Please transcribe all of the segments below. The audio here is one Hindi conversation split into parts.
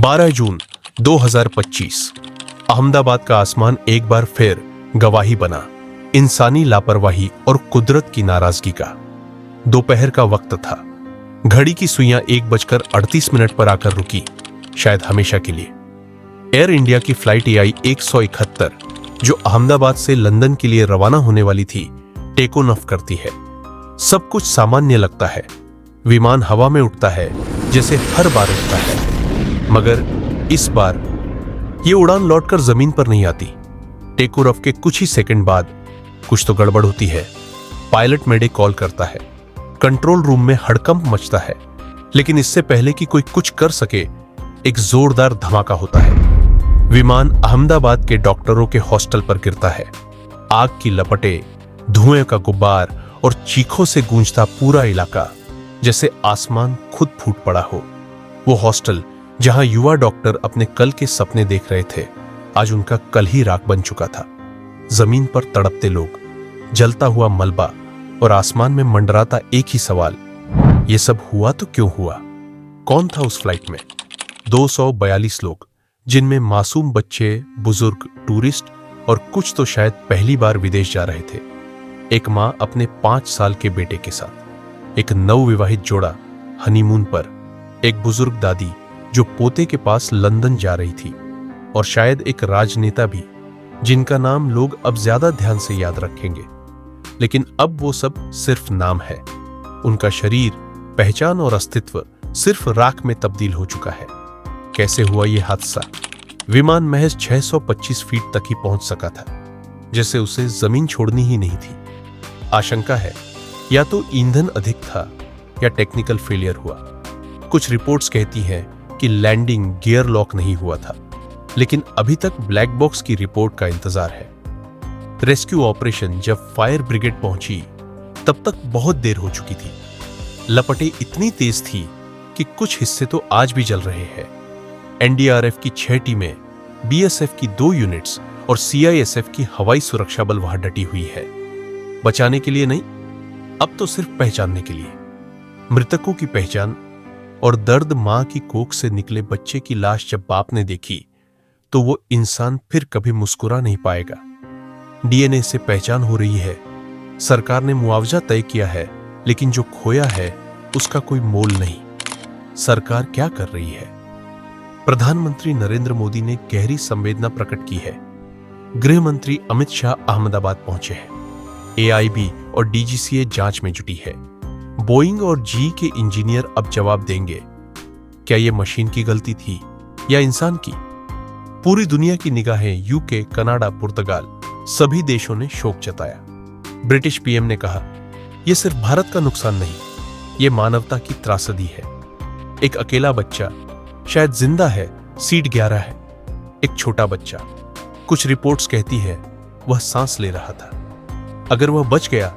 12 जून 2025 अहमदाबाद का आसमान एक बार फिर गवाही बना इंसानी लापरवाही और कुदरत की नाराजगी का। दोपहर का वक्त था। घड़ी की सुइयां 1:38 पर आकर रुकी, शायद हमेशा के लिए। एयर इंडिया की फ्लाइट AI 171 जो अहमदाबाद से लंदन के लिए रवाना होने वाली थी, टेक ऑफ करती है। सब कुछ सामान्य लगता है। विमान हवा में उठता है जैसे हर बार उठता है, मगर इस बार यह उड़ान लौटकर जमीन पर नहीं आती। टेक ऑफ के कुछ ही सेकंड बाद कुछ तो गड़बड़ होती है। पायलट मेडे कॉल करता है। कंट्रोल रूम में हड़कंप मचता है, लेकिन इससे पहले कि कोई कुछ कर सके, एक जोरदार धमाका होता है। विमान अहमदाबाद के डॉक्टरों के हॉस्टल पर गिरता है। आग की लपटें, धुएं का गुब्बार और चीखों से गूंजता पूरा इलाका, जैसे आसमान खुद फूट पड़ा हो। वो हॉस्टल जहां युवा डॉक्टर अपने कल के सपने देख रहे थे, आज उनका कल ही राख बन चुका था। जमीन पर तड़पते लोग, जलता हुआ मलबा और आसमान में मंडराता एक ही सवाल, ये सब हुआ तो क्यों हुआ? कौन था उस फ्लाइट में? 242 लोग, जिनमें मासूम बच्चे, बुजुर्ग, टूरिस्ट और कुछ तो शायद पहली बार विदेश जा रहे थे। एक मां अपने 5 साल के बेटे के साथ, एक नवविवाहित जोड़ा हनीमून पर, एक बुजुर्ग दादी जो पोते के पास लंदन जा रही थी, और शायद एक राजनेता भी, जिनका नाम लोग अब ज्यादा ध्यान से याद रखेंगे। लेकिन अब वो सब सिर्फ नाम है। उनका शरीर, पहचान और अस्तित्व सिर्फ राख में तब्दील हो चुका है। कैसे हुआ ये हादसा? विमान महज 625 फीट तक ही पहुंच सका था, जैसे उसे जमीन छोड़नी ही नहीं थी। आशंका है या तो ईंधन अधिक था या टेक्निकल फेलियर हुआ। कुछ रिपोर्ट्स कहती हैं कि लैंडिंग गियर लॉक नहीं हुआ था, लेकिन अभी तक ब्लैक बॉक्स की रिपोर्ट का इंतजार है। रेस्क्यू ऑपरेशन जब फायर ब्रिगेड पहुंची, तब तक बहुत देर हो चुकी थी। लपटें इतनी तेज थी कि कुछ हिस्से तो आज भी जल रहे हैं। NDRF की 6 टीमें, BSF की 2 यूनिट्स और CISF की हवाई सुरक्षा बल वहां डटी हुई है। बचाने के लिए नहीं, अब तो सिर्फ पहचानने के लिए। मृतकों की पहचान और दर्द। मां की कोख से निकले बच्चे की लाश जब बाप ने देखी, तो वो इंसान फिर कभी मुस्कुरा नहीं पाएगा। DNA से पहचान हो रही है। सरकार ने मुआवजा तय किया है, लेकिन जो खोया है उसका कोई मोल नहीं। सरकार क्या कर रही है? प्रधानमंत्री नरेंद्र मोदी ने गहरी संवेदना प्रकट की है। गृह मंत्री अमित शाह अहमदाबाद पहुंचे हैं। AIB और DGCA जांच में जुटी है। बोइंग और GE के इंजीनियर अब जवाब देंगे, क्या यह मशीन की गलती थी या इंसान की? पूरी दुनिया की निगाहें UK, कनाडा, पुर्तगाल, सभी देशों ने शोक जताया। ब्रिटिश PM ने कहा, यह सिर्फ भारत का नुकसान नहीं, यह मानवता की त्रासदी है। एक अकेला बच्चा, शायद जिंदा है, सीट 11 है। एक छोटा बच्चा, कुछ रिपोर्ट्स कहती है वह सांस ले रहा था। अगर वह बच गया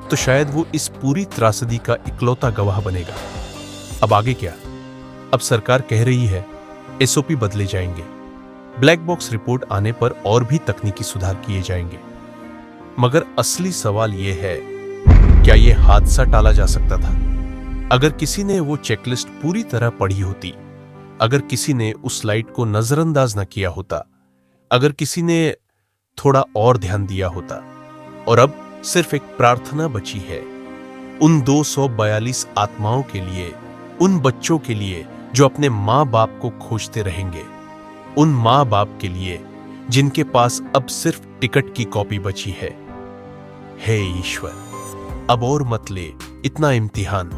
तो शायद वो इस पूरी त्रासदी का इकलौता गवाह बनेगा। अब आगे क्या? अब सरकार कह रही है SOP बदले जाएंगे। ब्लैक बॉक्स रिपोर्ट आने पर और भी तकनीकी सुधार किए जाएंगे। मगर असली सवाल यह है, क्या यह हादसा टाला जा सकता था? अगर किसी ने वो चेकलिस्ट पूरी तरह पढ़ी होती, अगर किसी ने उस लाइट को नजरअंदाज न किया होता, अगर किसी ने थोड़ा और ध्यान दिया होता। और अब सिर्फ एक प्रार्थना बची है, उन 242 आत्माओं के लिए, उन बच्चों के लिए जो अपने माँ बाप को खोजते रहेंगे, उन माँ बाप के लिए जिनके पास अब सिर्फ टिकट की कॉपी बची है। हे ईश्वर, अब और मत ले इतना इम्तिहान।